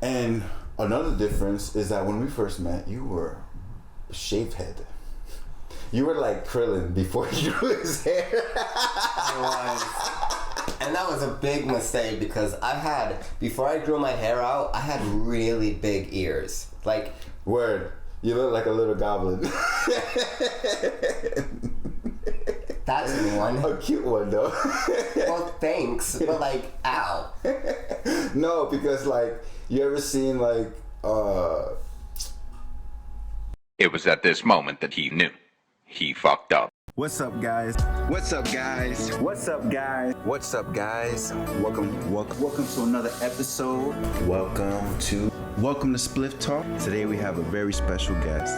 And another difference is that when we first met, you were shaved head. You were like Krillin before he grew his hair. I was. And that was a big mistake because before I grew my hair out, I had really big ears. Like... Word. You look like a little goblin. That's one. A cute one, though. Well, thanks. But, like, ow. No, because, like, you ever seen, like, It was at this moment that he knew. He fucked up. What's up, guys? What's up, guys? What's up, guys? What's up, guys? Welcome to another episode. Welcome to Spliff Talk. Today we have a very special guest.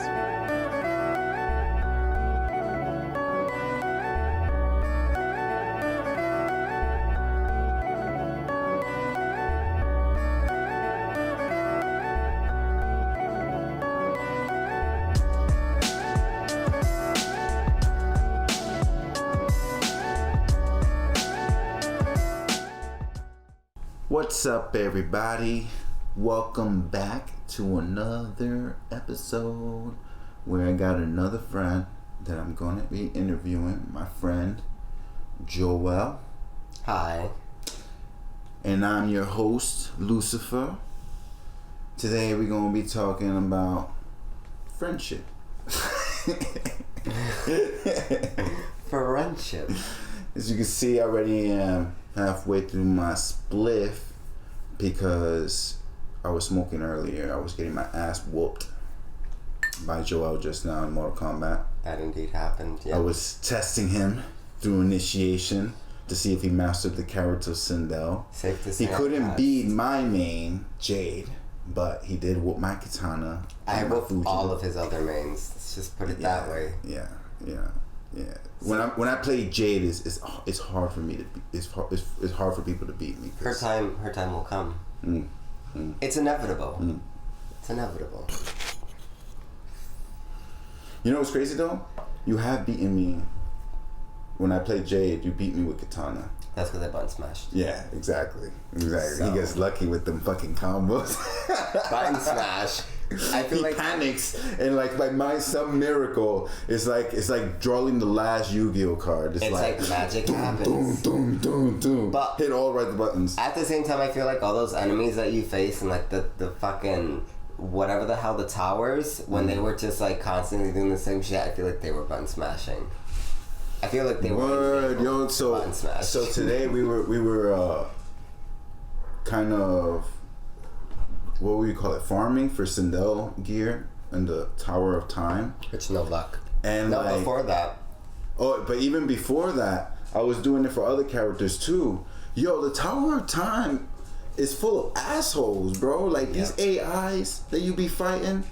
What's up, everybody? Welcome back to another episode where I got another friend that I'm going to be interviewing, my friend Joel. Hi. And I'm your host, Lucifer. Today we're going to be talking about friendship. Friendship. As you can see, I already am halfway through my spliff because I was smoking earlier. I was getting my ass whooped by Joel just now in Mortal Kombat. That indeed happened, yeah. I was testing him through initiation to see if he mastered the character of Sindel. Safe to say he couldn't beat my main, Jade, but he did whoop my katana. I whooped all of his other mains. Let's just put it that way. Yeah. When I play Jade, it's hard for me to it's hard for people to beat me. Her time will come. It's inevitable. It's inevitable. You know what's crazy though? You have beaten me. When I play Jade, you beat me with katana. That's because I button smashed. Yeah, exactly. So. He gets lucky with them fucking combos. Button smash. I feel he panics and like by some miracle, it's like drawing the last Yu-Gi-Oh card. It's like magic happens. Doom. But hit all right the buttons. At the same time, I feel like all those enemies that you face and like the fucking whatever the hell the towers, when they were just like constantly doing the same shit, I feel like they were button smashing. I feel like they were button smash. So today we were kind of, what would you call it, farming for Sindel gear in the Tower of Time. Which no luck. And no, before that. Oh, but even before that, I was doing it for other characters too. Yo, the Tower of Time is full of assholes, bro. Like these AIs that you be fighting,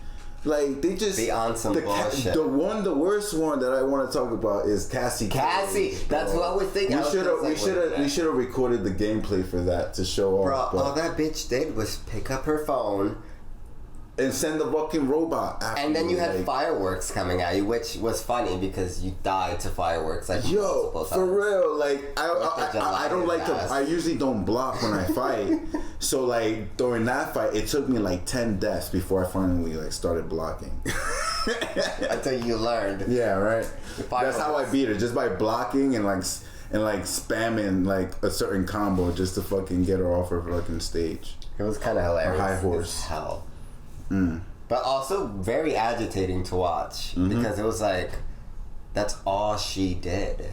like they just be on some bullshit. The worst one that I want to talk about is Cassie. That's what I was thinking. We should have recorded the gameplay for that to show off. Bro, all that bitch did was pick up her phone and send the fucking robot after and then you had fireworks coming at you, which was funny because you died to fireworks. Like for real, like I don't like to. I usually don't block when I fight. So like during that fight, it took me like 10 deaths before I finally like started blocking. Until you learned. Yeah, right. That's how I beat her, just by blocking and spamming like a certain combo just to fucking get her off her fucking stage. It was kind of hilarious. High horse. Hell. But also very agitating to watch because it was like that's all she did.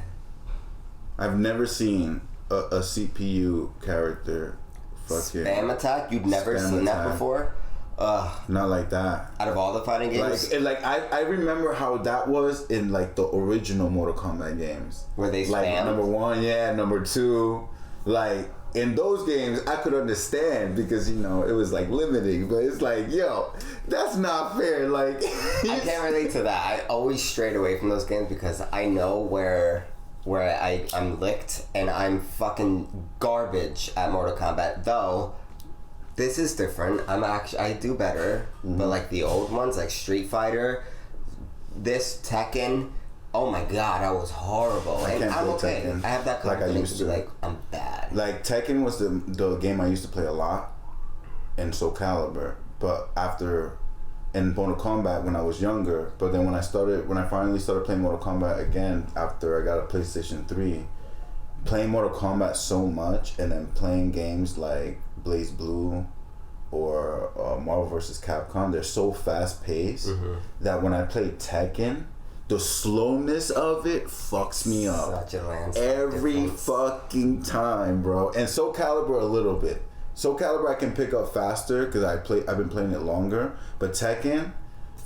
I've never seen a CPU character fucking spam attack. You'd never seen that before. Not like that. Out of all the fighting games, I remember how that was in like the original Mortal Kombat games where they spammed. Like number 1, number 2, like. In those games, I could understand because, it was, like, limiting. But it's like, yo, that's not fair. Like, I can't relate to that. I always strayed away from those games because I know where I'm licked and I'm fucking garbage at Mortal Kombat. Though, this is different. I do better. But, like, the old ones, like Street Fighter, this Tekken... Oh my god, I was horrible. And I'm okay. Tekken I have that confidence to be like, I'm bad. Like, Tekken was the game I used to play a lot. in Soul Calibur, but after in Mortal Kombat when I was younger. But then when I finally started playing Mortal Kombat again after I got a PlayStation 3, playing Mortal Kombat so much and then playing games like Blaze Blue or Marvel vs. Capcom, they're so fast paced that when I play Tekken, the slowness of it fucks me up. Such a landslide every difference. fucking time, bro. And Soul Calibur a little bit. Soul Calibur I can pick up faster because I've been playing it longer. But Tekken,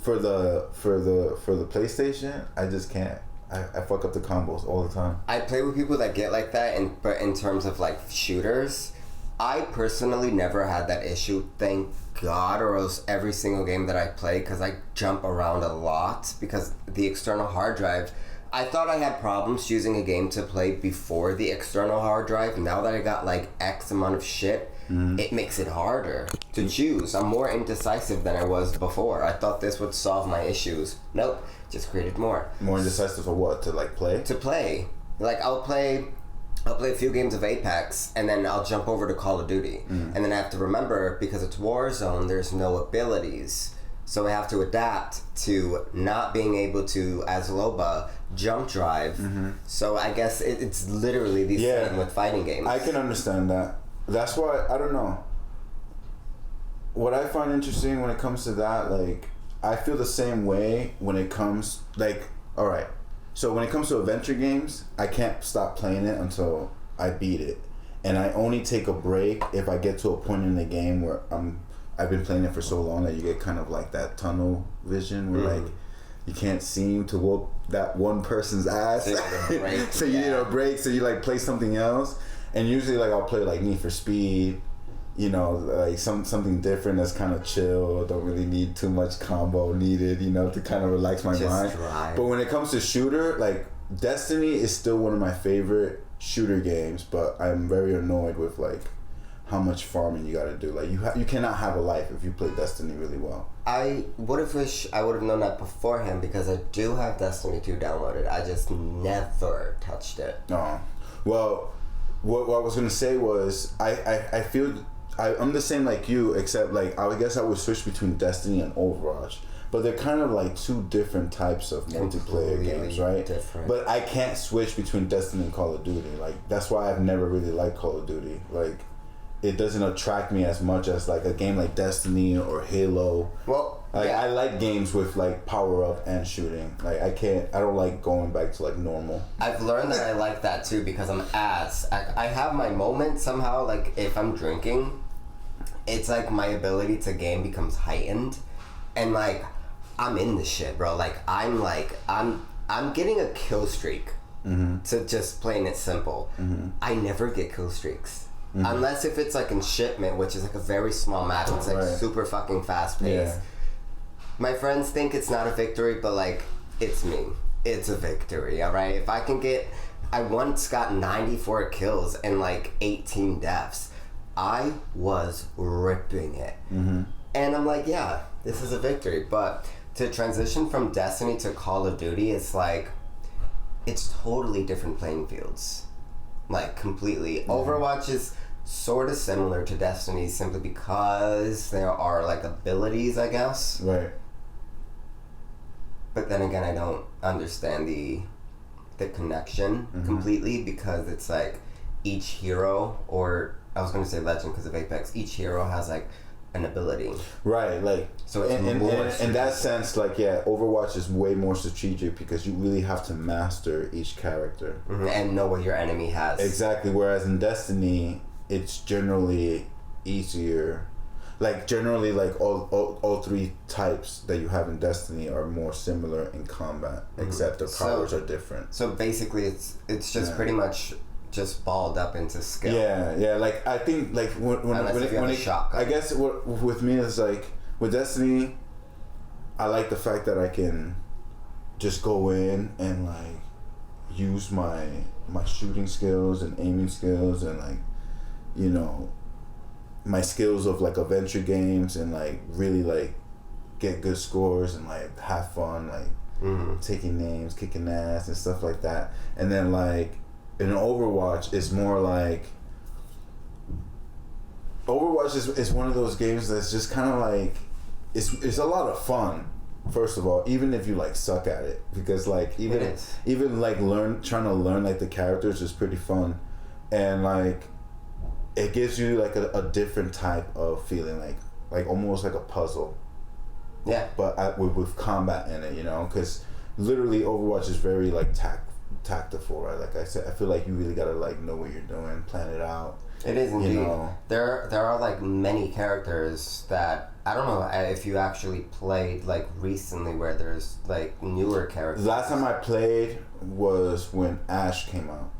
for the PlayStation, I just can't. I fuck up the combos all the time. I play with people that get like that, but in terms of like shooters, I personally never had that issue, thank God, or else every single game that I play, because I jump around a lot because the external hard drive. I thought I had problems choosing a game to play before the external hard drive. Now that I got like X amount of shit, it makes it harder to choose. I'm more indecisive than I was before. I thought this would solve my issues. Nope, just created more. More indecisive for what? To like play? To play. Like I'll play a few games of Apex and then I'll jump over to Call of Duty. And then I have to remember, because it's Warzone, there's no abilities. So I have to adapt to not being able to, as Loba, jump drive. So I guess it's literally the same with fighting games. I can understand that. That's why, I don't know. What I find interesting when it comes to that, like, I feel the same way when it comes, like, alright. So when it comes to adventure games, I can't stop playing it until I beat it. And I only take a break if I get to a point in the game where I've been playing it for so long that you get kind of like that tunnel vision where like you can't seem to whoop that one person's ass. So you need a break, so you like play something else. And usually like I'll play like Need for Speed, you know, like something different that's kind of chill, don't really need too much combo needed, you know, to kind of relax my mind. Drive. But when it comes to shooter, like Destiny is still one of my favorite shooter games, but I'm very annoyed with like how much farming you gotta do. Like you cannot have a life if you play Destiny really well. I would have wished I would have known that beforehand, because I do have Destiny 2 downloaded. I just never touched it. No. Well, what I was gonna say was I feel I'm the same like you, except like I guess I would switch between Destiny and Overwatch. But they're kind of like two different types of multiplayer games, right? Different. But I can't switch between Destiny and Call of Duty. Like that's why I've never really liked Call of Duty. Like it doesn't attract me as much as like a game like Destiny or Halo. Well, like yeah. I like games with like power up and shooting. Like I don't like going back to like normal. I've learned that I like that too, because I'm ass. I have my moment somehow. Like if I'm drinking, it's like my ability to game becomes heightened, and like I'm in the shit, bro. Like I'm getting a kill streak. To just playing it simple. I never get kill streaks. Unless if it's like in Shipment, which is like a very small map. It's like super fucking fast paced. Yeah. My friends think it's not a victory, but like it's me. It's a victory, alright? If I can get, I once got 94 kills and like 18 deaths. I was ripping it. And I'm like, yeah, this is a victory. But to transition from Destiny to Call of Duty, it's like, it's totally different playing fields. Like completely. Overwatch is sort of similar to Destiny simply because there are like abilities, I guess. Right. But then again, I don't understand the connection completely, because it's like each hero, or I was going to say legend because of Apex, each hero has like an ability. Right, like so it's in that sense, like Overwatch is way more strategic because you really have to master each character and know what your enemy has. Exactly. Whereas in Destiny, it's generally easier. Like generally, like all three types that you have in Destiny are more similar in combat, except the powers are different. So basically, it's just pretty much just balled up into skill. Yeah. Like I think like when I guess what with me is like with Destiny, I like the fact that I can just go in and like use my shooting skills and aiming skills and like, you know, my skills of like adventure games and like really like get good scores and like have fun, like taking names, kicking ass and stuff like that. And then like in Overwatch, it's more like Overwatch is one of those games that's just kind of like it's a lot of fun. First of all, even if you like suck at it, because like even like trying to learn like the characters is pretty fun, and like it gives you like a different type of feeling, like almost like a puzzle. Yeah. But with combat in it, you know, because literally Overwatch is very like tactful, right? Like I said, I feel like you really gotta like know what you're doing, plan it out. It is indeed. You know? There are like many characters that I don't know if you actually played like recently where there's like newer characters. Last time I played was when Ashe came out.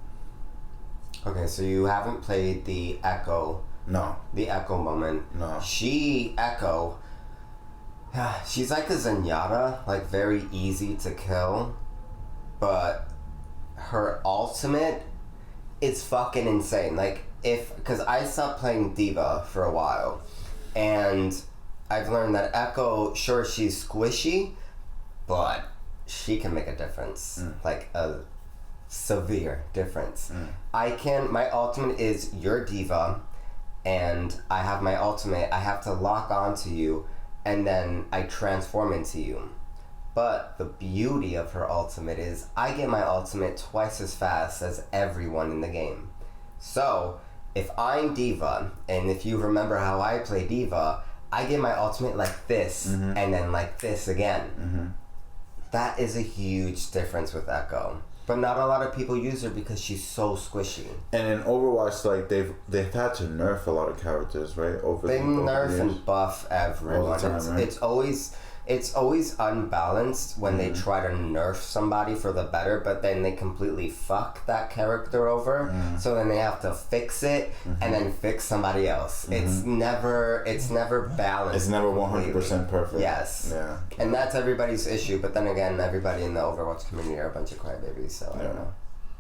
Okay, so you haven't played the Echo. No. The Echo moment. No. Echo, she's like a Zenyatta, like very easy to kill, but her ultimate is fucking insane. Like because I stopped playing Diva for a while, and I've learned that Echo, sure, she's squishy, but she can make a difference, like a severe difference. My ultimate is your Diva, and I have my ultimate, I have to lock onto you, and then I transform into you. But the beauty of her ultimate is I get my ultimate twice as fast as everyone in the game. So, if I'm Diva, and if you remember how I play Diva, I get my ultimate like this, and then like this again. That is a huge difference with Echo. But not a lot of people use her because she's so squishy. And in Overwatch, like they've had to nerf a lot of characters, right? They nerf and buff everyone. All the time, right? It's always unbalanced when they try to nerf somebody for the better, but then they completely fuck that character over. So then they have to fix it and then fix somebody else. It's never balanced. It's never 100% perfect. Yes. Yeah. And that's everybody's issue. But then again, everybody in the Overwatch community are a bunch of crybabies. So I don't know.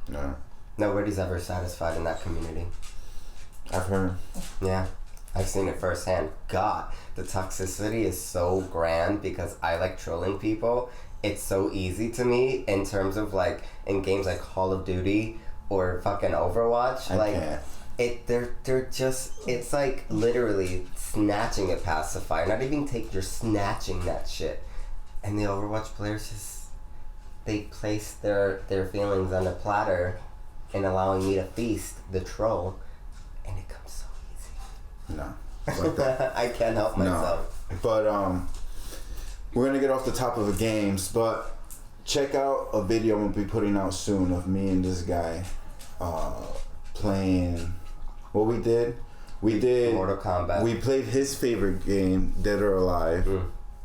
Yeah. Nobody's ever satisfied in that community. I've heard. Yeah. I've seen it firsthand. God, the toxicity is so grand because I like trolling people. It's so easy to me in terms of like in games like Call of Duty or fucking Overwatch. They're just, it's like literally snatching a pacifier. Not even you're snatching that shit. And the Overwatch players just, they place their feelings on a platter and allowing me to feast the troll. And it comes so no. Like that. I can't help myself. No. But we're gonna get off the top of the games, but check out a video we'll be putting out soon of me and this guy playing what we did Mortal Kombat. We played his favorite game, Dead or Alive,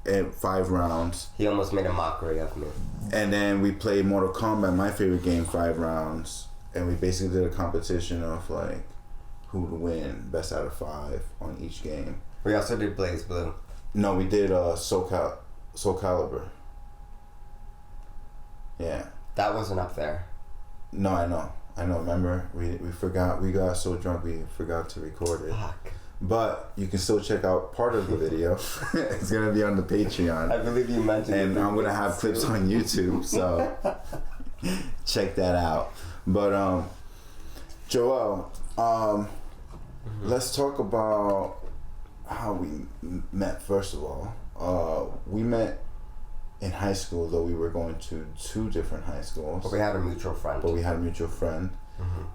at 5 rounds. He almost made a mockery of me. And then we played Mortal Kombat, my favorite game, 5 rounds, and we basically did a competition of like who would win best out of 5 on each game. We also did Blaze Blue. No, we did Soul Calibur. Yeah. That wasn't up there. No, I know. Remember, we forgot. We got so drunk we forgot to record it. Fuck. But you can still check out part of the video. It's gonna be on the Patreon. I believe you mentioned it. And I'm gonna have clips on YouTube, so check that out. But Joel, let's talk about how we met. First of all, we met in high school, though we were going to 2 different high schools. But we had a mutual friend.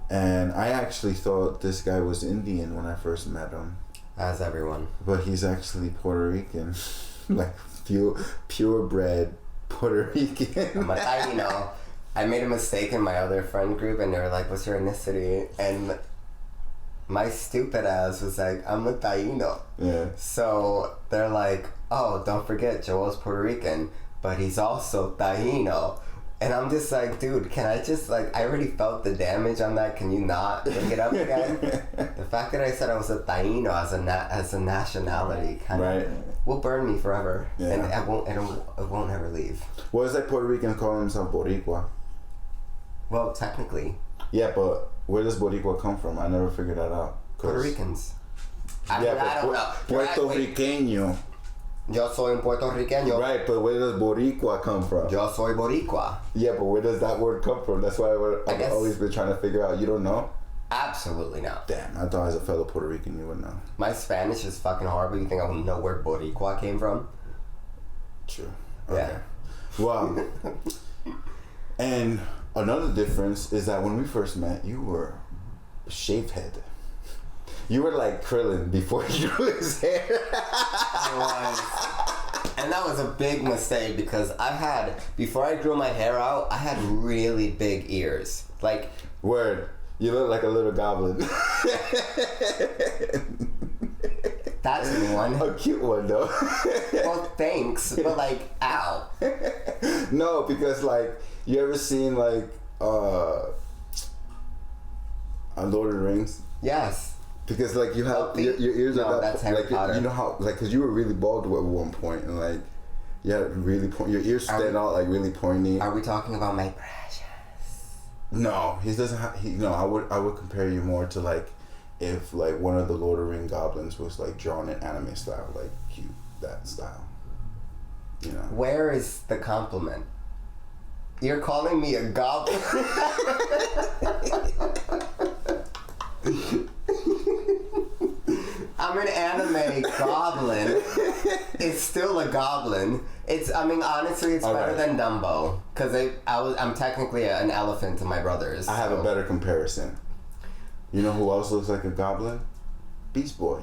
And I actually thought this guy was Indian when I first met him. As everyone. But he's actually Puerto Rican. Like purebred Puerto Rican. But I made a mistake in my other friend group and they were like, what's your ethnicity? And my stupid ass was like, I'm a Taino. Yeah. So they're like, oh, don't forget, Joel's Puerto Rican, but he's also Taino. And I'm just like, dude, can I just like, I already felt the damage on that. Can you not bring it up again? The fact that I said I was a Taino as a nationality kind of will burn me forever. Yeah. And it won't ever leave. What is that Puerto Rican calling himself Boricua? Well, technically. Yeah, but where does Boricua come from? I never figured that out. Puerto Ricans. I don't know. Puerto Riqueño. Yo soy un puertorriqueño. Right, but where does Boricua come from? Yo soy boricua. Yeah, but where does that word come from? That's why I've always been trying to figure out. You don't know? Absolutely not. Damn, I thought as a fellow Puerto Rican you would know. My Spanish is fucking horrible. You think I will know where Boricua came from? True. Okay. Yeah. Well, and another difference is that when we first met, you were shaved head. You were like Krillin before he grew his hair. I was. And that was a big mistake because before I grew my hair out, I had really big ears. Like, Word. You look like a little goblin. that's one. A cute one, though. Well, thanks, but like, ow. No, because like, you ever seen like, Lord of the Rings? Yes. Because like you have your ears No, are that's Harry like Potter. you know how like because you were really bald at one point and like you had really your ears stand out like really pointy. Are we talking about my precious? No, he doesn't have. I would compare you more to like if like one of the Lord of the Ring goblins was like drawn in anime style, like cute that style. You know. Where is the compliment? You're calling me a goblin? I'm an anime goblin. It's still a goblin. Honestly, it's better than Dumbo. Because I'm technically an elephant to my brothers. I have a better comparison. You know who else looks like a goblin? Beast Boy.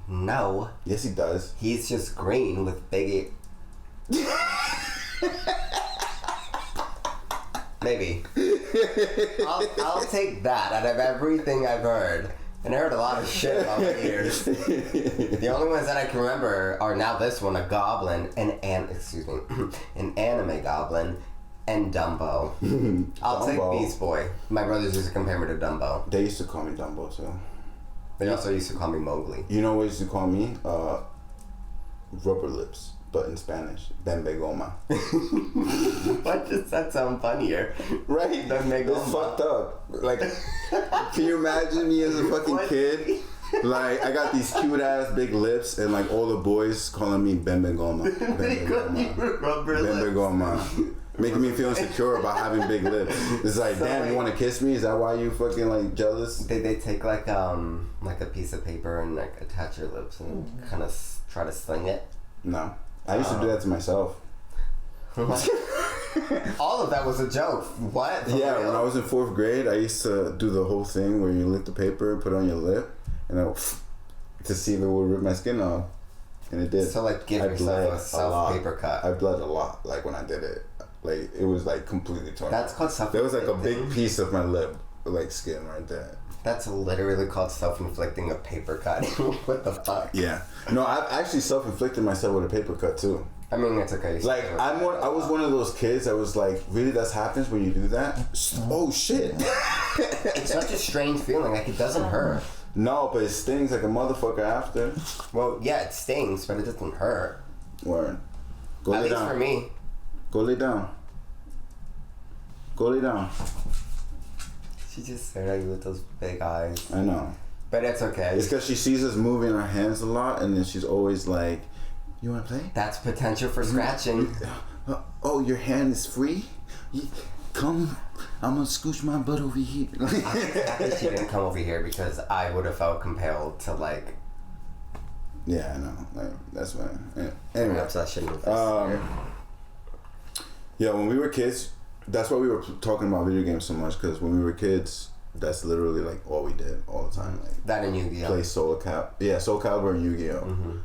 No. Yes, he does. He's just green with big... Maybe. I'll take that out of everything I've heard. And I heard a lot of shit about my ears. The only ones that I can remember are now this one, a goblin, an anime goblin, and Dumbo. I'll take Beast Boy. My brothers used to compare me to Dumbo. They used to call me Dumbo too. They also used to call me Mowgli. You know what they used to call me? Rubber lips, but in Spanish, Bembe Goma. What does that sound funnier? Right? Bembe Goma. It's fucked up. Like, can you imagine me as a fucking kid? Like, I got these cute ass big lips, and like all the boys calling me Bembe Goma. They call you rubber Bembe lips. Goma. Making me feel insecure about having big lips. It's like, So, damn, you want to kiss me? Is that why you fucking like jealous? They take like a piece of paper and like attach your lips and kind of try to sling it. No. I used to do that to myself. All of that was a joke. What? For Yeah, real? when I was in 4th grade, I used to do the whole thing where you lick the paper, put it on your lip, and I to see if it would rip my skin off. And it did. So like give yourself a self paper cut. I bled a lot, like when I did it. Like it was like completely torn. That's called self. There was like a big piece of my lip, like skin right there. That's literally called self-inflicting a paper cut. What the fuck? Yeah. No, I've actually self-inflicted myself with a paper cut too. I mean, it's okay. Like I was one of those kids that was like, really, that happens when you do that? Oh shit! It's such a strange feeling. Like it doesn't hurt. No, but it stings like a motherfucker after. Well, yeah, it stings, but it doesn't hurt. Word. Go At lay least down. for me. Go lay down. Go lay down. She just stared at you with those big eyes. I know. But it's okay. It's because she sees us moving our hands a lot, and then she's always like, "You want to play?" That's potential for scratching. Oh, your hand is free? Come, I'm gonna scooch my butt over here. I'm happy she didn't come over here because I would have felt compelled to like. Yeah, I know. Like that's why. Yeah. Anyway, Perhaps I shouldn't have. yeah, when we were kids, that's why we were talking about video games so much. Because when we were kids, that's literally like all we did all the time. Like That and Yu-Gi-Oh. play Soul Calibur and Yu-Gi-Oh. Mm-hmm.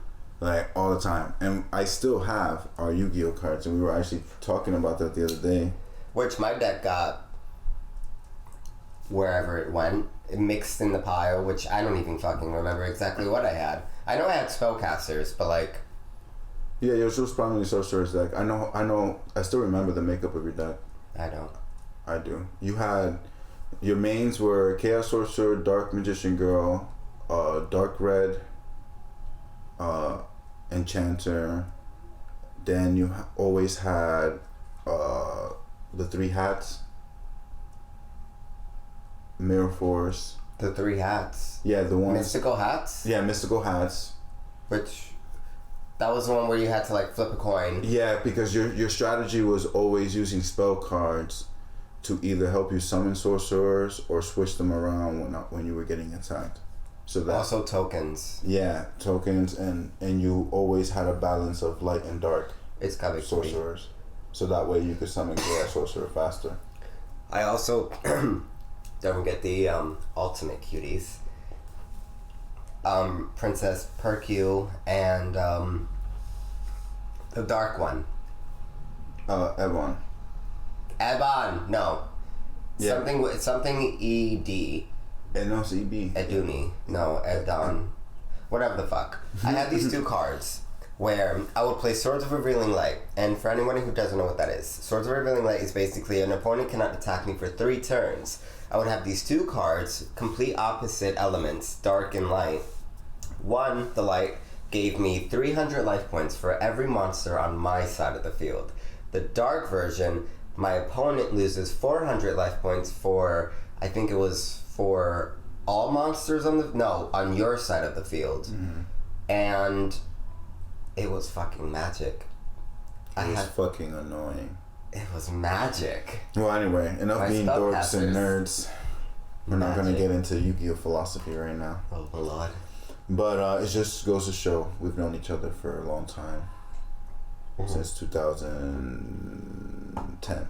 Like all the time, and I still have our Yu-Gi-Oh cards, and we were actually talking about that the other day. Which my deck got wherever it went. It mixed in the pile, which I don't even fucking remember exactly what I had. I know I had spellcasters, but like... Yeah, yours was probably Sorcerer's deck. I know, I still remember the makeup of your deck. I don't. I do. You had, your mains were Chaos Sorcerer, Dark Magician Girl, Dark Red, Enchanter. Then you always had the 3 hats. Mirror Force. The 3 hats. Yeah, the ones. Mystical hats? Yeah, mystical hats. Which... That was the one where you had to like flip a coin. Yeah, because your strategy was always using spell cards to either help you summon sorcerers or switch them around when you were getting attacked. So that Also tokens. yeah, tokens, and you always had a balance of light and dark It's gotta be sorcerers. So that way you could summon your sorcerer faster. I also don't get the ultimate cuties. Princess Percule and the dark one. Ebon. Ebon, no. Yeah. Something ED. No, CB. Eduni. No, Edon. Whatever the fuck. I had these two cards where I would play Swords of Revealing Light. And for anyone who doesn't know what that is, Swords of Revealing Light is basically an opponent cannot attack me for 3 turns. I would have these 2 cards, complete opposite elements, dark and light. One, the light, gave me 300 life points for every monster on my side of the field. The dark version, my opponent loses 400 life points for, I think it was for all monsters on your side of the field. Mm-hmm. And it was fucking magic. It was fucking annoying. It was magic. Well, anyway, enough My being dorks and spellcasters. nerds. We're not going to Magic. get into Yu-Gi-Oh! Philosophy right now. Oh, my lord. But it just goes to show we've known each other for a long time. Since 2010.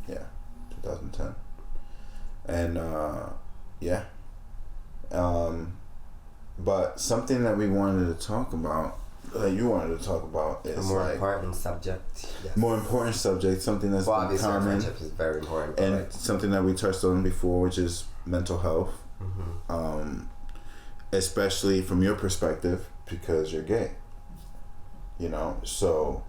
Yeah, 2010. And, yeah. But something that we wanted to talk about, you wanted to talk about, is A more important subject. Yes. more important subject, something that's Well, been obviously, our common, friendship is very important. But and like, something that we touched on before, which is mental health. Especially from your perspective, because you're gay. You know, so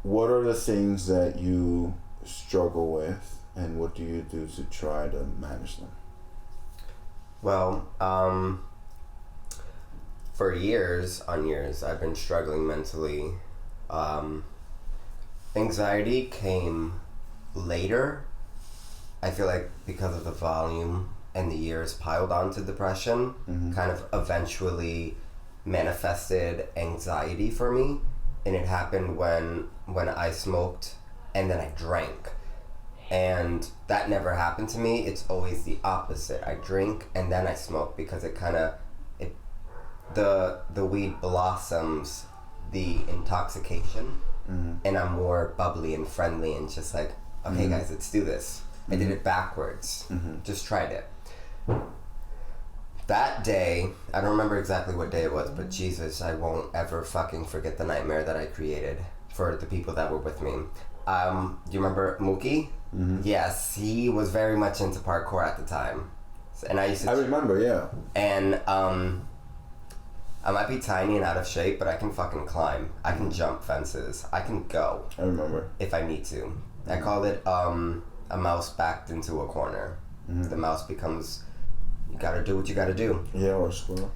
what are the things that you struggle with, and what do you do to try to manage them? well, for years on years, I've been struggling mentally. Anxiety came later. I feel like because of the volume and the years piled onto depression, kind of eventually manifested anxiety for me. And it happened when I smoked and then I drank. And that never happened to me. It's always the opposite. I drink and then I smoke because the weed blossoms the intoxication, and I'm more bubbly and friendly and just like, okay guys, let's do this. I did it backwards. Just tried it. That day, I don't remember exactly what day it was, but Jesus, I won't ever fucking forget the nightmare that I created for the people that were with me. Do you remember Mookie? Yes, he was very much into parkour at the time. And I remember, yeah. And I might be tiny and out of shape, but I can fucking climb. I can jump fences. I can go. I remember. If I need to. I call it a mouse backed into a corner. The mouse becomes, you gotta do what you gotta do. Yeah, or squirrel.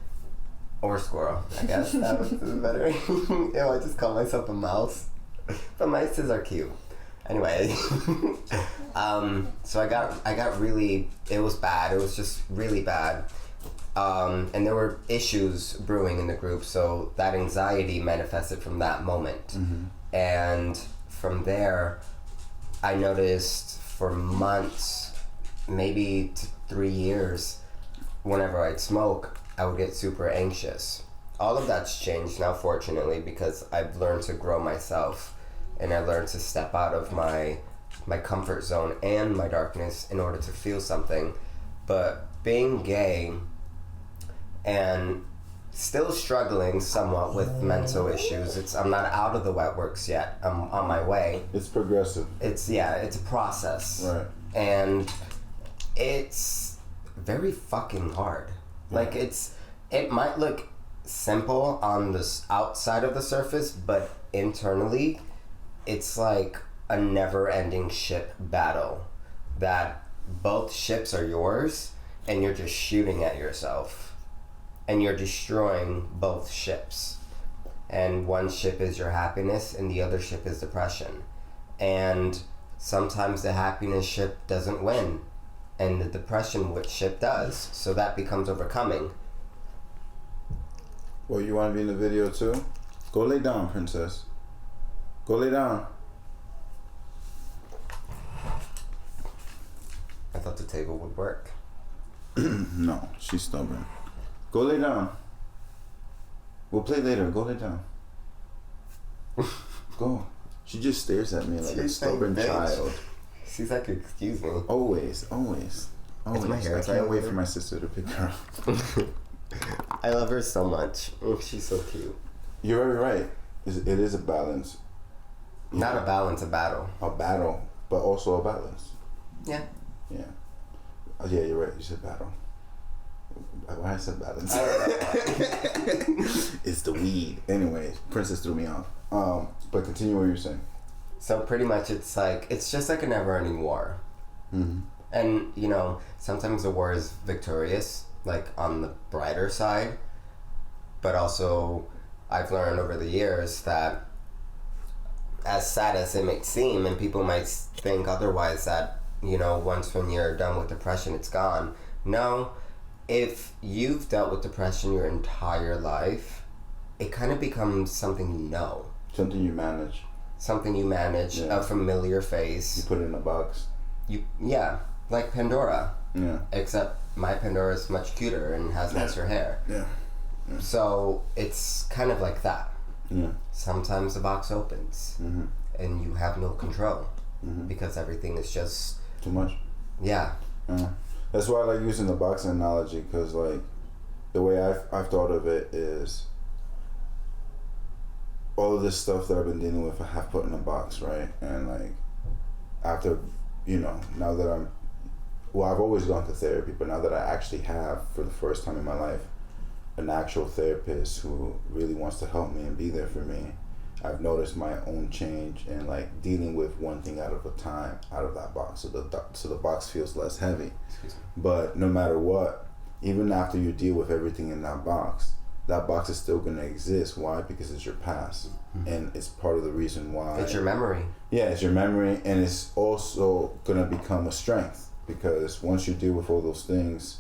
Or squirrel, I guess. That was better. Ew, I just call myself a mouse. But mices are cute. Anyway. So I got really, it was bad. It was just really bad. And there were issues brewing in the group, so that anxiety manifested from that moment. And from there, I noticed for months, maybe 3 years, whenever I'd smoke, I would get super anxious. All of that's changed now, fortunately, because I've learned to grow myself, and I learned to step out of my comfort zone and my darkness in order to feel something. But being gay and still struggling somewhat with mental issues, I'm not out of the wet works yet. I'm on my way. It's progressive. It's a process. Right. And it's very fucking hard. Like it might look simple on the outside of the surface, but internally it's like a never-ending ship battle that both ships are yours and you're just shooting at yourself and you're destroying both ships. And one ship is your happiness and the other ship is depression. And sometimes the happiness ship doesn't win and the depression ship does. So that becomes overcoming. Well, you want to be in the video too? Go lay down, princess. Go lay down. thought the table would work. No, she's stubborn. Go lay down. We'll play later. Go lay down. Go. She just stares at me like a stubborn child. She's like, excuse me. Always. My hair I can't wait for my sister to pick her up. I love her so much. She's so cute. You're very right. It is a balance. Not a balance, a battle. A battle, but also a balance. Yeah. Yeah. Yeah, you're right. You said battle. Why I said balance? I don't know. It's the weed. Anyways, Princess threw me off. But continue what you're saying. So pretty much it's just like a never-ending war. Mm-hmm. And, you know, sometimes the war is victorious, like on the brighter side. But also, I've learned over the years that as sad as it may seem, and people might think otherwise, that, you know, once when you're done with depression, it's gone. No, if you've dealt with depression your entire life, it kind of becomes something you know. Something you manage. Yeah. A familiar face. You put it in a box. Yeah, like Pandora. Yeah. Except my Pandora is much cuter and has nicer hair. Yeah. So it's kind of like that. Yeah. Sometimes the box opens, Mm-hmm. and you have no control, Mm-hmm. because everything is just Too much. yeah. That's why I like using the box analogy, because like the way I've thought of it is all of this stuff that I've been dealing with, I have put in a box, right? And like after, you know, now that I've always gone to therapy, but now that I actually have, for the first time in my life, an actual therapist who really wants to help me and be there for me, I've noticed my own change in like dealing with one thing out of a time out of that box. So the box feels less heavy. But no matter what, even after you deal with everything in that box is still going to exist. Why? Because it's your past. Mm-hmm. And it's part of the reason why. It's your memory. Yeah, it's your memory, and it's also going to become a strength, because once you deal with all those things,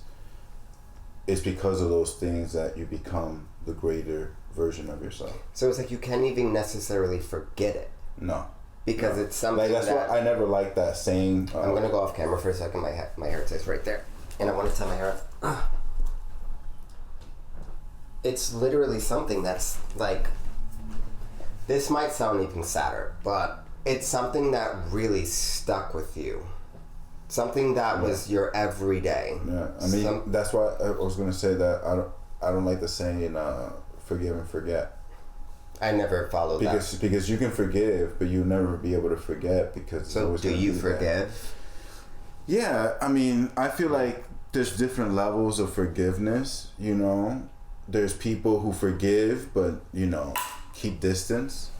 it's because of those things that you become the greater version of yourself. So it's like you can't even necessarily forget it. No. Because it's something like, that's why I never liked that saying. I'm going to go off camera for a second. My hair takes right there. And I want to tie my hair up. It's literally something that's like, this might sound even sadder, but it's something that really stuck with you. Something that was your everyday. Yeah, I mean, that's why I was going to say that I don't like the saying forgive and forget. I never followed that. Because you can forgive, but you'll never be able to forget, because so do you forgive? Yeah, I mean, I feel like there's different levels of forgiveness, you know. There's people who forgive, but, you know, keep distance,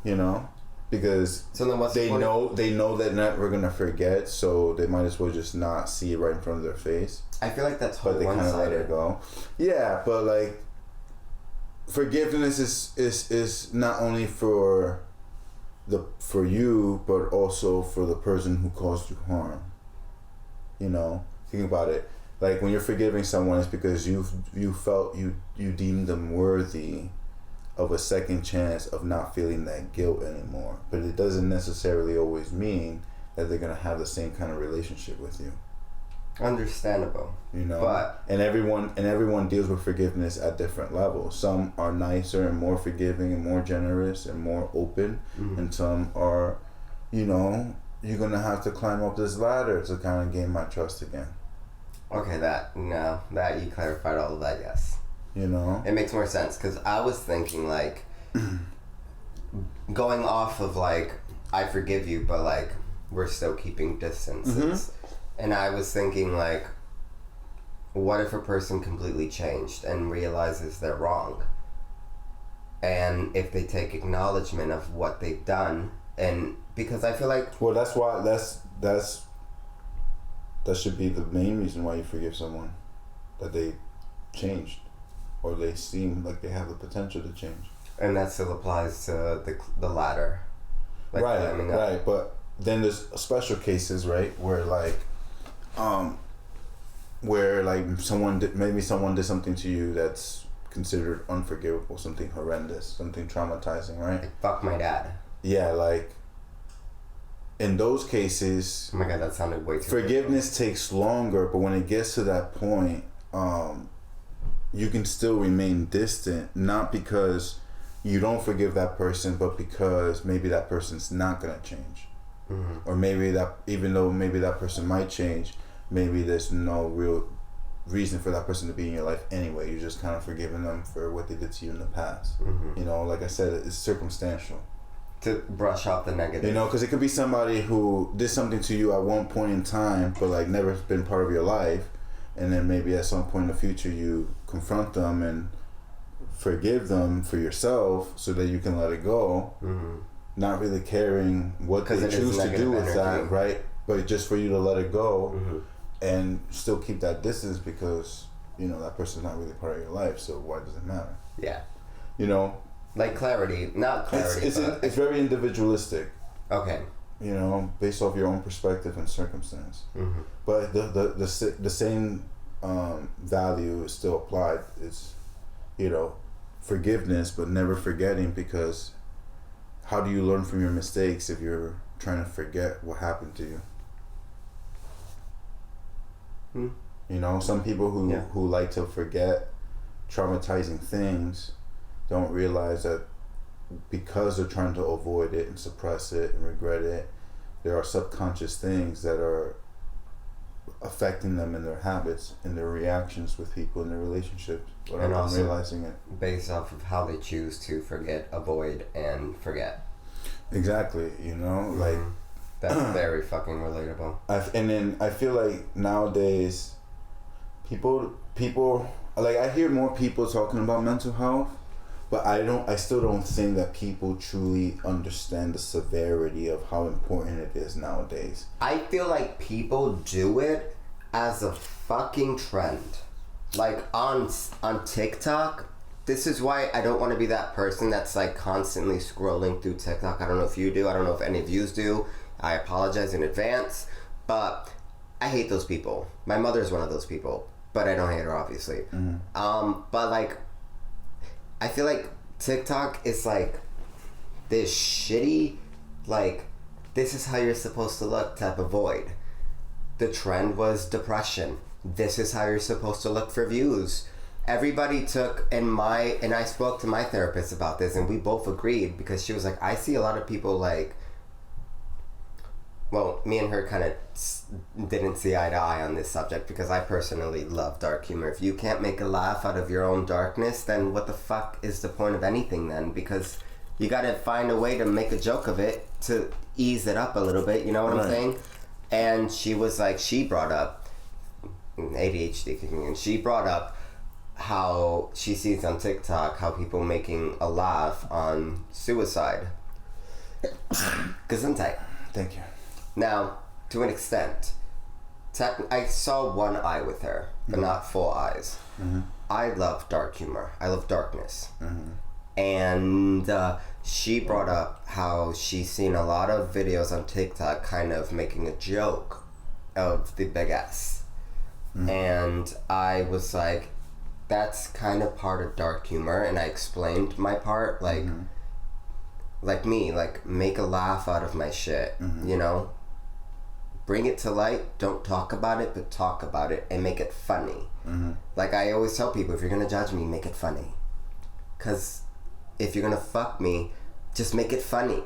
you know, because so then what's they know that we're gonna forget, so they might as well just not see it right in front of their face. I feel like that's whole but they kind of let it go. Yeah, but like forgiveness is not only for you, but also for the person who caused you harm. You know, think about it. Like when you're forgiving someone, it's because you felt you deemed them worthy of a second chance of not feeling that guilt anymore. But it doesn't necessarily always mean that they're gonna have the same kind of relationship with you. Understandable. You know, but and everyone deals with forgiveness at different levels. Some are nicer and more forgiving and more generous and more open, and some are, you know, you're gonna have to climb up this ladder to kind of gain my trust again. Okay, that you clarified all of that. Yes. You know, it makes more sense, because I was thinking like going off of like I forgive you, but like we're still keeping distances. And I was thinking, like, what if a person completely changed and realizes they're wrong? And if they take acknowledgement of what they've done, and because I feel like... Well, that's why, that should be the main reason why you forgive someone. That they changed. Or they seem like they have the potential to change. And that still applies to the ladder. Like right. But then there's special cases, right, where someone did something to you that's considered unforgivable, something horrendous, something traumatizing, right? Like, fuck my dad. Yeah, like in those cases, oh my god, that sounded way too forgiveness takes longer, but when it gets to that point, you can still remain distant, not because you don't forgive that person, but because maybe that person's not gonna change. Or maybe that, even though maybe that person might change, maybe there's no real reason for that person to be in your life anyway. You're just kind of forgiving them for what they did to you in the past. You know, like I said, it's circumstantial. To brush off the negative. You know, because it could be somebody who did something to you at one point in time, but like never been part of your life, and then maybe at some point in the future you confront them and forgive them for yourself so that you can let it go. Not really caring what they choose to do with that, right? But just for you to let it go and still keep that distance because, you know, that person's not really part of your life, so why does it matter? Yeah. You know? Like clarity. Not clarity, it's very individualistic. Okay. You know, based off your own perspective and circumstance. But the same value is still applied. It's, you know, forgiveness, but never forgetting, because how do you learn from your mistakes if you're trying to forget what happened to you? You know, some people who like to forget traumatizing things don't realize that because they're trying to avoid it and suppress it and regret it, there are subconscious things that are affecting them in their habits and their reactions with people in their relationships without them realizing it. Based off of how they choose to forget, avoid, and forget. Exactly, you know, like that's very fucking relatable. And then I feel like nowadays, people like, I hear more people talking about mental health, but I still don't think that people truly understand the severity of how important it is nowadays. I feel like people do it as a fucking trend. Like on TikTok, this is why I don't want to be that person that's like constantly scrolling through TikTok. I don't know if you do. I don't know if any of you do. I apologize in advance. But I hate those people. My mother's one of those people. But I don't hate her, obviously. But like, I feel like TikTok is like this shitty, like, this is how you're supposed to look type of void. The trend was depression. This is how you're supposed to look for views. Everybody took, and I spoke to my therapist about this, and we both agreed, because she was like, I see a lot of people like, well, me and her kind of didn't see eye to eye on this subject, because I personally love dark humor. If you can't make a laugh out of your own darkness, then what the fuck is the point of anything then? Because you gotta find a way to make a joke of it to ease it up a little bit, you know what I'm saying? And she was like, she brought up ADHD kicking in. She brought up how she sees on TikTok how people making a laugh on suicide. Gesundheit. Thank you. Now, to an extent, I saw one eye with her, but not full eyes. I love dark humor. I love darkness. And she brought up how she's seen a lot of videos on TikTok kind of making a joke of the big S. And I was like, that's kind of part of dark humor. And I explained my part, like, like me, like, make a laugh out of my shit, you know? Bring it to light, don't talk about it, but talk about it and make it funny. Like I always tell people, if you're gonna judge me, make it funny. Cause if you're gonna fuck me, just make it funny.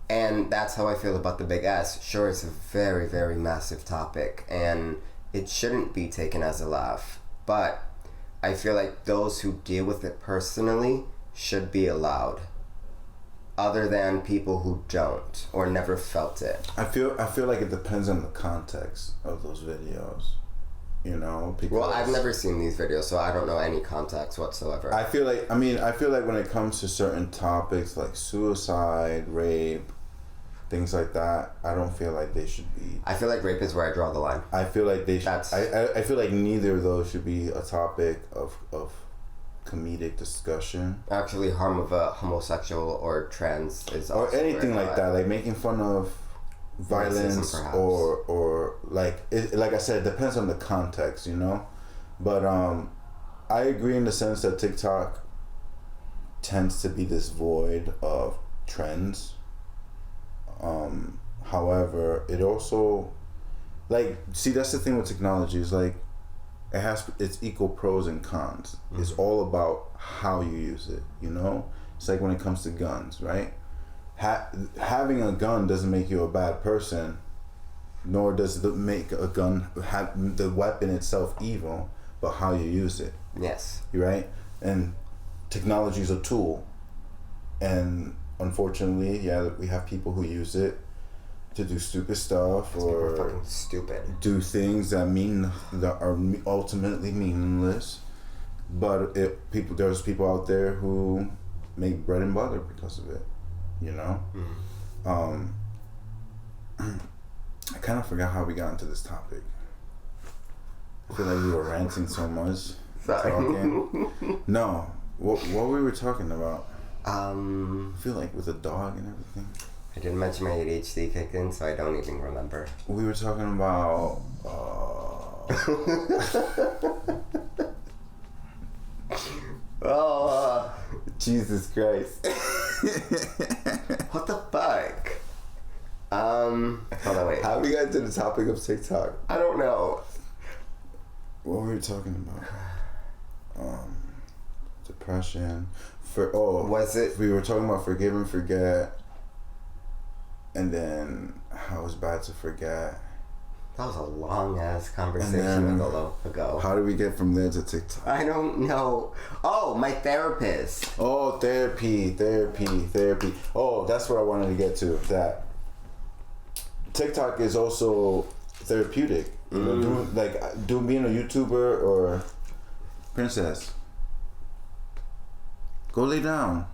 And that's how I feel about the big S. Sure, it's a very, very massive topic and it shouldn't be taken as a laugh. But I feel like those who deal with it personally should be allowed. Other than people who don't or never felt it. I feel like it depends on the context of those videos, you know. Because well, I've never seen these videos, so I don't know any context whatsoever. I feel like when it comes to certain topics like suicide, rape, things like that, I don't feel like they should be. I feel like rape is where I draw the line. I feel like they should. I feel like neither of those should be a topic of comedic discussion. Actually, harm of a homosexual or trans is also or anything like that, like making fun of violence or like like I said, it depends on the context, you know. But I agree in the sense that TikTok tends to be this void of trends. However, it also, like, see, that's the thing with technology is like, it's equal pros and cons. Mm-hmm. It's all about how you use it, you know? It's like when it comes to guns, right? Having a gun doesn't make you a bad person, nor does it make a gun, have the weapon itself evil, but how you use it. Yes. Right? And technology is a tool. And unfortunately, yeah, we have people who use it to do stupid stuff or fucking stupid. Do things that are ultimately meaningless. But there's people out there who make bread and butter because of it, you know. I kind of forgot how we got into this topic. I feel like we were ranting so much. Sorry. Talking. No, what we were talking about. I feel like with a dog and everything. I didn't mention my ADHD kicked in, so I don't even remember. We were talking about. Jesus Christ. What the fuck? Hold on, wait. How we got to the topic of TikTok? I don't know. What were we talking about? Depression. Was it? We were talking about forgive and forget, and then how it's bad to forget. That was a long ass conversation ago. How did we get from there to TikTok? I don't know. Oh, my therapist. Oh, therapy. Oh, that's what I wanted to get to. That TikTok is also therapeutic. You know, being a YouTuber or princess. Go lay down.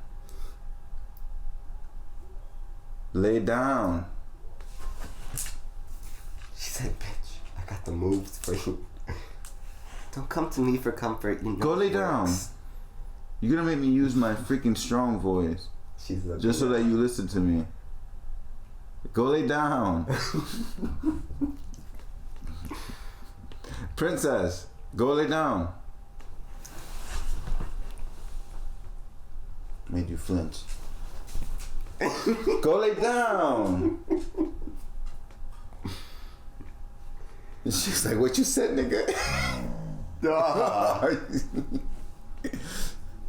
Lay down. She said, bitch, I got the moves for you. Don't come to me for comfort. You know. Go lay down. You're gonna make me use my freaking strong voice. Just so that you listen to me. Go lay down. Princess, go lay down. Made you flinch. Go lay down. And she's like, what you said, nigga?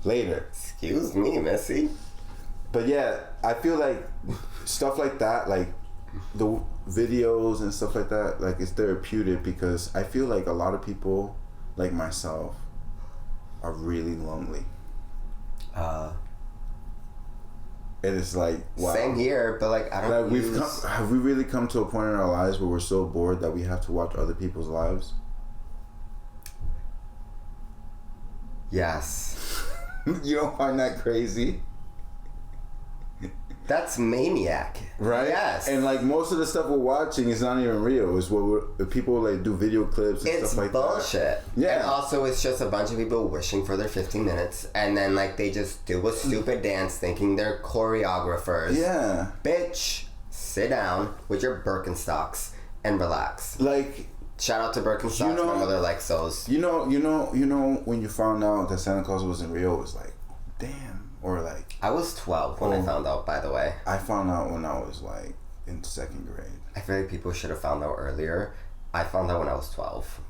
Later. Excuse me, Missy. But yeah, I feel like stuff like that, like the videos and stuff like that, like it's therapeutic because I feel like a lot of people, like myself, are really lonely. And it's like, wow. Same here, but like I don't. Like have we really come to a point in our lives where we're so bored that we have to watch other people's lives? Yes. You don't find that crazy? That's maniac. Right? Yes. And like most of the stuff we're watching is not even real. It's what people like do video clips and stuff like that. It's bullshit. Yeah. And also it's just a bunch of people wishing for their 15 minutes and then like they just do a stupid dance thinking they're choreographers. Yeah. Bitch, sit down with your Birkenstocks and relax. Like, shout out to Birkenstocks. My mother likes those. You know when you found out that Santa Claus wasn't real, it was like, damn. Or like, I was 12 when I found out, by the way. I found out when I was like in 2nd grade. I feel like people should have found out earlier. I found out when I was 12.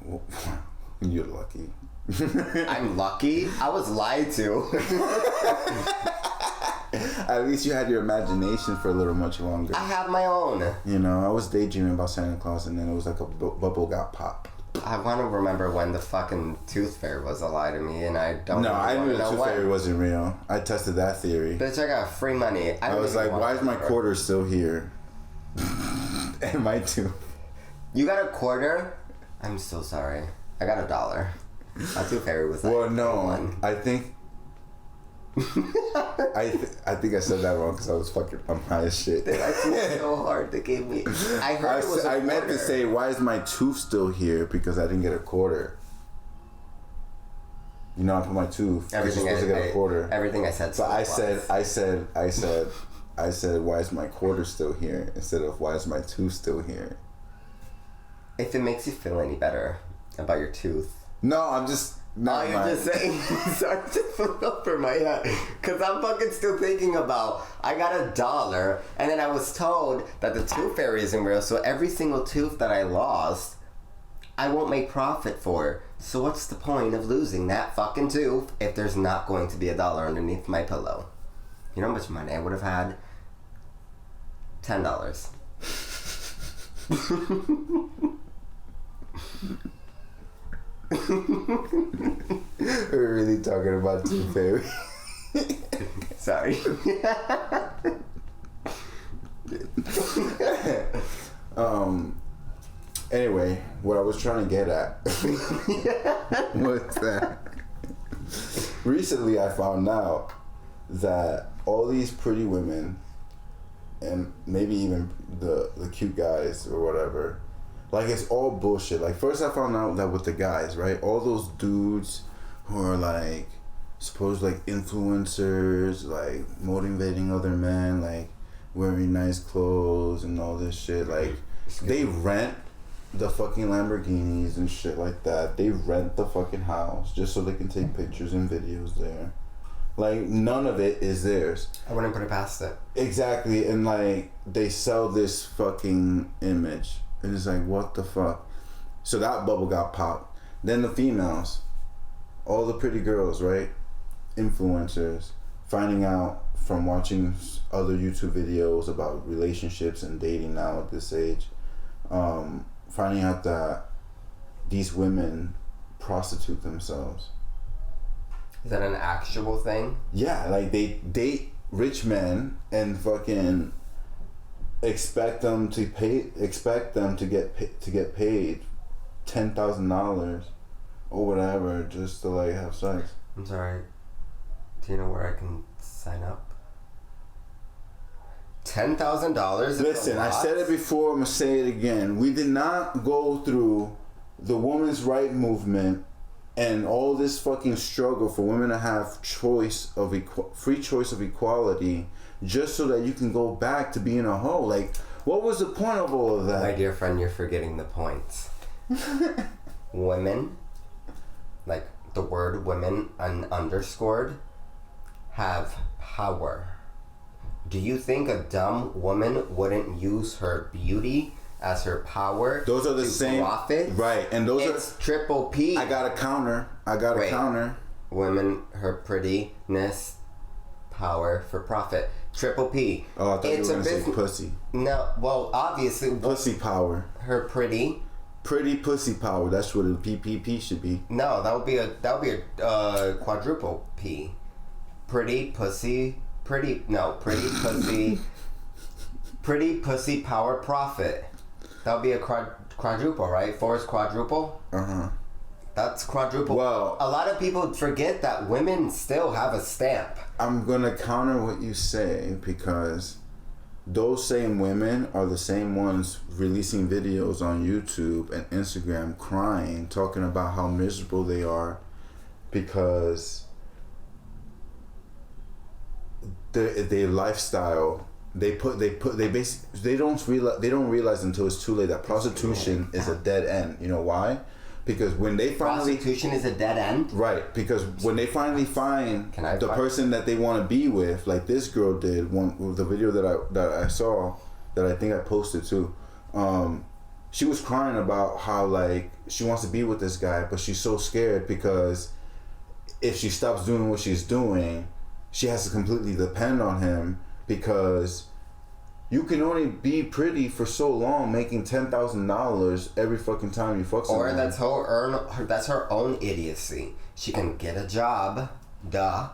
You're lucky. I'm lucky? I was lied to. At least you had your imagination for a little much longer. I have my own. You know, I was daydreaming about Santa Claus and then it was like a bubble got popped. I want to remember when the fucking tooth fairy was a lie to me, and I don't. No, I knew the tooth fairy wasn't real. I tested that theory. Bitch, I got free money. I was like, why is my quarter still here? And my tooth. You got a quarter? I'm so sorry. I got $1. My tooth fairy was like. Well, no, I think. I think I said that wrong because I was I'm high as shit. That's so hard to give me. I meant to say, why is my tooth still here? Because I didn't get a quarter. You know, I put my tooth. Everything you're supposed to get a quarter. Everything I said. But I said, why is my quarter still here? Instead of why is my tooth still here? If it makes you feel any better about your tooth. No, I'm just. Not you're just saying. Sorry, just look over my head. Because I'm fucking still thinking about, I got $1, and then I was told that the tooth fairy isn't real, so every single tooth that I lost, I won't make profit for. So what's the point of losing that fucking tooth if there's not going to be $1 underneath my pillow? You know how much money I would have had? $10. We're really talking about Tooth Fairy. Sorry. Anyway, what I was trying to get at was that recently I found out that all these pretty women and maybe even the cute guys or whatever, like, it's all bullshit. Like, first I found out that with the guys, right, all those dudes who are like supposed like influencers, like motivating other men, like wearing nice clothes and all this shit, like they rent the fucking Lamborghinis and shit like that. They rent the fucking house just so they can take pictures and videos there. Like, none of it is theirs. I wouldn't put it past it. Exactly. And like, they sell this fucking image, and it's like, what the fuck? So that bubble got popped. Then the females, all the pretty girls, right, influencers, finding out from watching other YouTube videos about relationships and dating now at this age, finding out that these women prostitute themselves. Is that an actual thing? Yeah, like they date rich men and fucking expect them to get paid $10,000 or whatever just to like have sex. I'm sorry. Do you know where I can sign up? $10,000? Listen, I said it before, I'm gonna say it again. We did not go through the women's right movement and all this fucking struggle for women to have free choice of equality just so that you can go back to being a hoe. Like, what was the point of all of that? My dear friend, you're forgetting the point. Women, like the word women underscored, have power. Do you think a dumb woman wouldn't use her beauty as her power? Those are the same profit? Right, and those it's triple P. I got a counter. Women, her prettiness, power for profit. Triple P. Oh, I thought you were going to say pussy. No, well, obviously. Pussy power. Her pretty. Pretty pussy power. That's what a PPP should be. No, that would be a quadruple P. Pretty pussy. Pretty pussy. Pretty pussy power profit. That would be a quadruple, right? 4 is quadruple. That's quadruple. Well, a lot of people forget that women still have a stamp. I'm gonna counter what you say because those same women are the same ones releasing videos on YouTube and Instagram crying, talking about how miserable they are because their lifestyle. They don't realize until it's too late that prostitution is a dead end. You know why? Because when they finally prostitution is a dead end. Right, because when they finally find the person that they want to be with, like this girl did, the video that I saw, that I think I posted too, she was crying about how like she wants to be with this guy, but she's so scared because if she stops doing what she's doing, she has to completely depend on him because you can only be pretty for so long, making $10,000 every fucking time you fuck someone. Or that's her own idiocy. She can get a job, duh.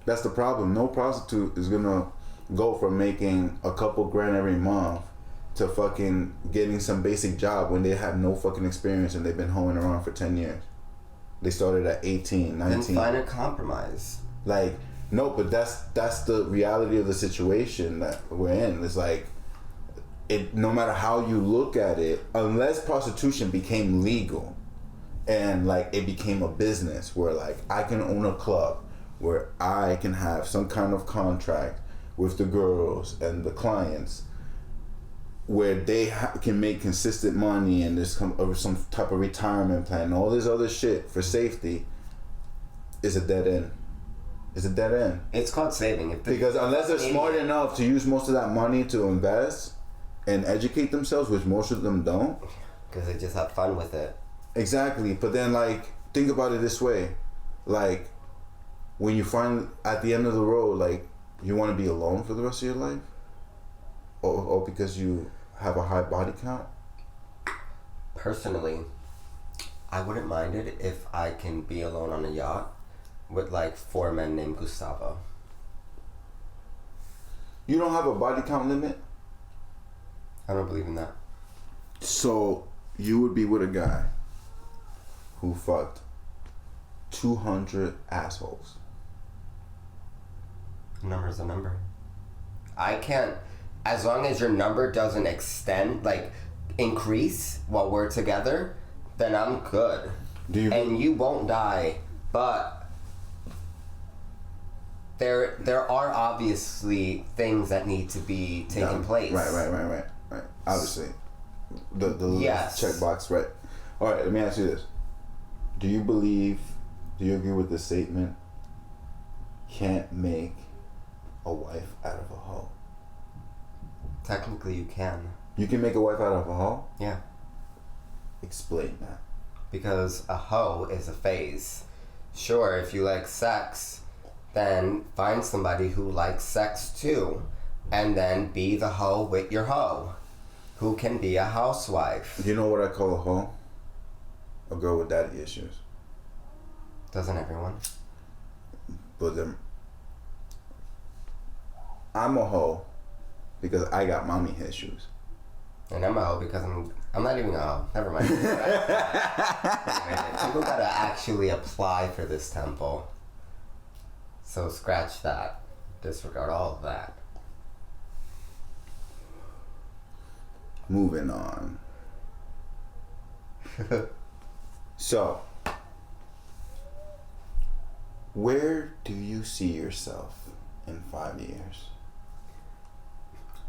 That's the problem. No prostitute is gonna go from making a couple grand every month to fucking getting some basic job when they have no fucking experience and they've been hoeing around for 10 years. They started at 18, 19. Then find a compromise. Like, no, but that's the reality of the situation that we're in. It's like, no matter how you look at it, unless prostitution became legal and like it became a business where like I can own a club where I can have some kind of contract with the girls and the clients, where they can make consistent money and there's some type of retirement plan and all this other shit for safety is a dead end. It's a dead end. It's called saving. Because unless they're smart enough to use most of that money to invest and educate themselves, which most of them don't. Because they just have fun with it. Exactly. But then, like, think about it this way. Like, when you find at the end of the road, like, you want to be alone for the rest of your life? Or because you have a high body count? Personally, I wouldn't mind it if I can be alone on a yacht with like 4 men named Gustavo. You don't have a body count limit? I don't believe in that. So, you would be with a guy who fucked 200 assholes. A number is a number. I can't... As long as your number doesn't extend, like, increase while we're together, then I'm good. And you won't die, but there are obviously things that need to be taking place. Right. Obviously. The little checkbox, right. Alright, let me ask you this. Do you agree with the statement, can't make a wife out of a hoe? Technically, you can. You can make a wife out of a hoe? Yeah. Explain that. Because a hoe is a phase. Sure, if you like sex, then find somebody who likes sex too. And then be the hoe with your hoe. Who can be a housewife. You know what I call a hoe? A girl with daddy issues. Doesn't everyone? But I'm a hoe because I got mommy issues. And I'm a hoe because I'm not even a hoe. Never mind. People gotta actually apply for this temple. So scratch that. Disregard all of that. Moving on. So, where do you see yourself in 5 years?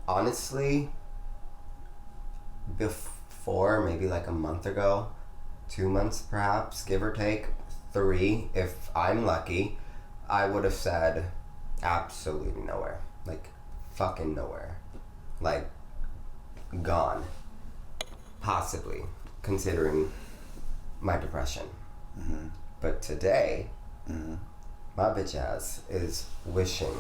Honestly, before, maybe like a month ago, 2 months perhaps, give or take, 3, if I'm lucky, I would have said absolutely nowhere. Like, fucking nowhere. Like, gone. Possibly, considering my depression. Mm-hmm. But today, my bitch ass is wishing,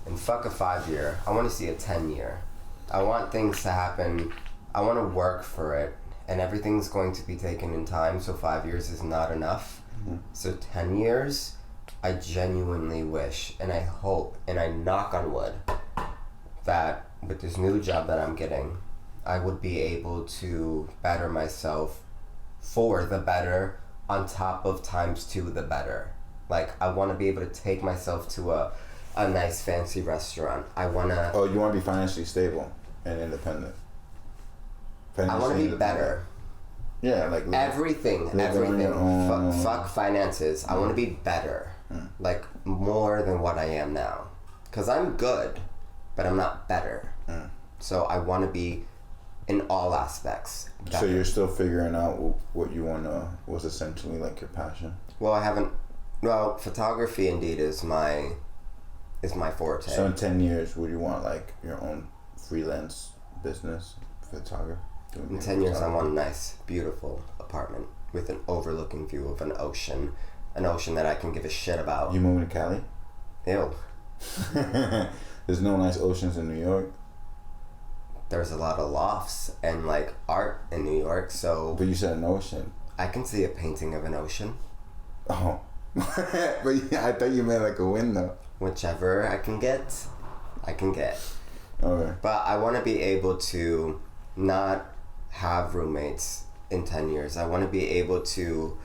and fuck a 5-year, I want to see a 10-year. I want things to happen. I want to work for it, and everything's going to be taken in time, so 5 years is not enough. So 10 years, I genuinely wish, and I hope, and I knock on wood, that with this new job that I'm getting, I would be able to better myself for the better, on top of ×2 the better. Like, I want to be able to take myself to a nice fancy restaurant. I want to... Oh, you want to be financially stable and independent. I want to be better. Yeah, like... Everything. Fuck finances. I want to be better. Like, more than what I am now. Because I'm good, but I'm not better. So I want to be, in all aspects, better. So you're still figuring out what you want to... was essentially like your passion? Well, I haven't... Well, photography indeed is my forte. So in 10 years, would you want like your own freelance business, photographer? In 10 years, I want a nice, beautiful apartment with an overlooking view of an ocean that I can give a shit about. You moving to Cali? Ew. There's no nice oceans in New York. There's a lot of lofts and like art in New York, so... But you said an ocean. I can see a painting of an ocean. Oh. But yeah, I thought you meant like a window. Whichever I can get, I can get. Okay. But I want to be able to not have roommates in 10 years. I want to be able to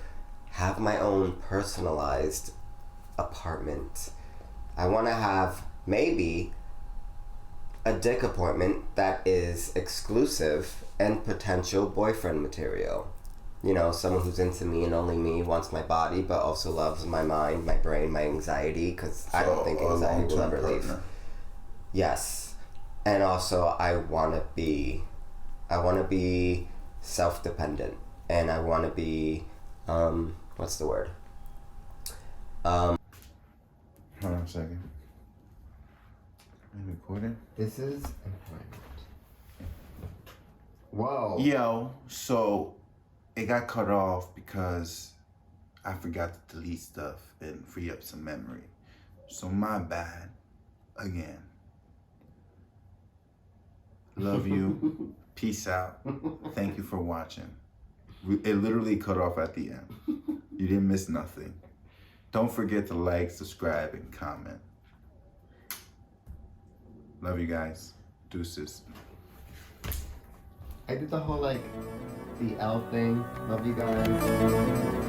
have my own personalized apartment. I want to have maybe a dick appointment that is exclusive and potential boyfriend material. You know, someone who's into me and only me, wants my body, but also loves my mind, my brain, my anxiety, because I don't think anxiety will ever leave. Yes. And also, I want to be I want to be self-dependent, and I want to be, what's the word? Hold on a second. Are you recording? This is employment. Whoa. Yo, so it got cut off because I forgot to delete stuff and free up some memory. So my bad. Again. Love you. Peace out. Thank you for watching. It literally cut off at the end. You didn't miss nothing. Don't forget to like, subscribe, and comment. Love you guys. Deuces. I did the whole, like, the L thing. Love you guys.